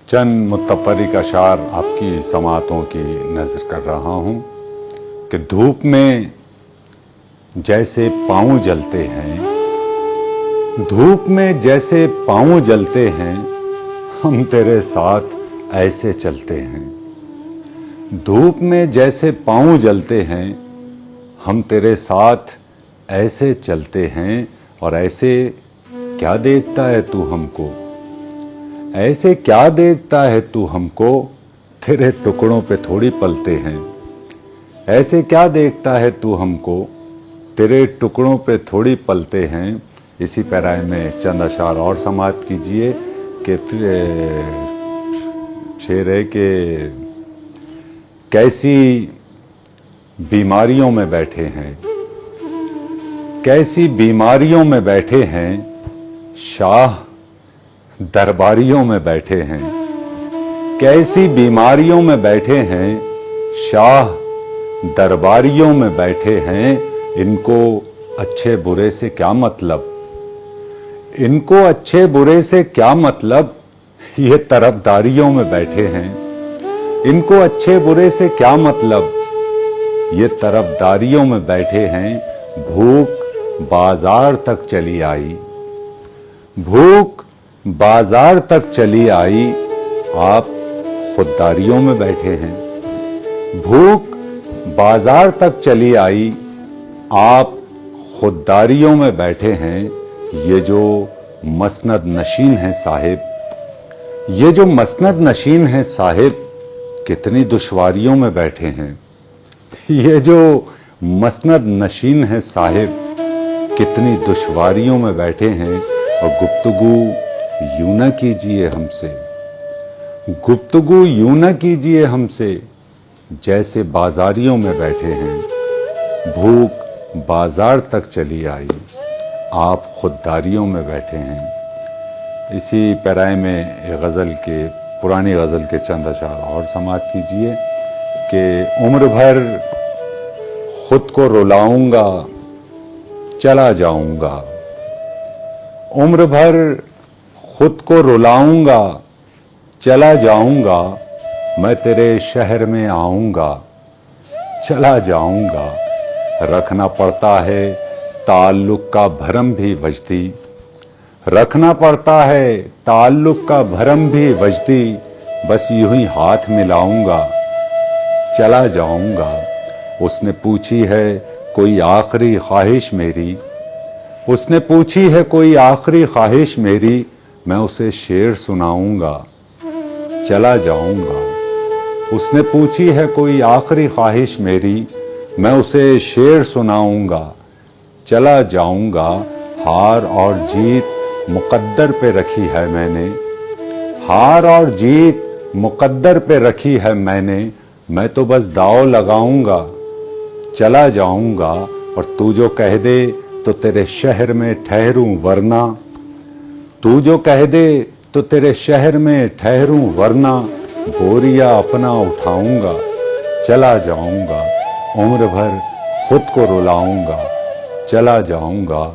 चंद मुतफर्रिक अशार आपकी समातों की नज़र कर रहा हूं कि धूप में जैसे पाँव जलते हैं, धूप में जैसे पाँव जलते हैं, हम तेरे साथ ऐसे चलते हैं। धूप में जैसे पाँव जलते हैं, हम तेरे साथ ऐसे चलते हैं। और ऐसे क्या देखता है तू हमको, ऐसे क्या देखता है तू हमको, तेरे टुकड़ों पे थोड़ी पलते हैं। ऐसे क्या देखता है तू हमको, तेरे टुकड़ों पे थोड़ी पलते हैं। इसी पैराए में चंद अशार और समाअत कीजिए कि शेर है कि कैसी बीमारियों में बैठे हैं, कैसी बीमारियों में बैठे हैं, शाह दरबारियों में बैठे हैं। कैसी बीमारियों में बैठे हैं, शाह दरबारियों में बैठे हैं। इनको अच्छे बुरे से क्या मतलब, इनको अच्छे बुरे से क्या मतलब, ये तरफदारियों में बैठे हैं। इनको अच्छे बुरे से क्या मतलब, ये तरफदारियों में बैठे हैं। भूख बाजार तक चली आई, भूख बाजार तक चली आई, आप खुददारियों में बैठे हैं। भूख बाजार तक चली आई, आप खुददारियों में बैठे हैं। ये जो मसनद नशीन है साहिब, ये जो मसनद नशीन है साहिब, कितनी दुश्वारियों में बैठे हैं। ये जो मसनद नशीन है साहिब, कितनी दुश्वारियों में बैठे हैं। और गुफ्तगू यूं न कीजिए हमसे, गुफ्तगू यूं न कीजिए हमसे, जैसे बाजारियों में बैठे हैं। भूख बाजार तक चली आई, आप खुददारियों में बैठे हैं। इसी पैराए में एक गज़ल के, पुरानी गज़ल के चंद अशार और समाअत कीजिए कि उम्र भर खुद को रुलाऊंगा, चला जाऊंगा। उम्र भर खुद को रुलाऊंगा, चला जाऊंगा। मैं तेरे शहर में आऊंगा, चला जाऊंगा। रखना पड़ता है ताल्लुक का भरम भी वजदी, रखना पड़ता है ताल्लुक का भरम भी वजदी। बस यूं ही हाथ मिलाऊंगा, चला जाऊंगा। उसने पूछी है कोई आखिरी ख्वाहिश मेरी, उसने पूछी है कोई आखिरी ख्वाहिश मेरी, मैं उसे शेर सुनाऊंगा, चला जाऊंगा। उसने पूछी है कोई आखिरी ख्वाहिश मेरी, मैं उसे शेर सुनाऊंगा, चला जाऊंगा। हार और जीत मुकद्दर पे रखी है मैंने, हार और जीत मुकद्दर पे रखी है मैंने। मैं तो बस दांव लगाऊंगा, चला जाऊंगा। और तू जो कह दे तो तेरे शहर में ठहरूं वरना, तू जो कह दे तो तेरे शहर में ठहरूं वरना, बोरिया अपना उठाऊंगा, चला जाऊंगा। उम्र भर खुद को रुलाऊंगा, चला जाऊंगा।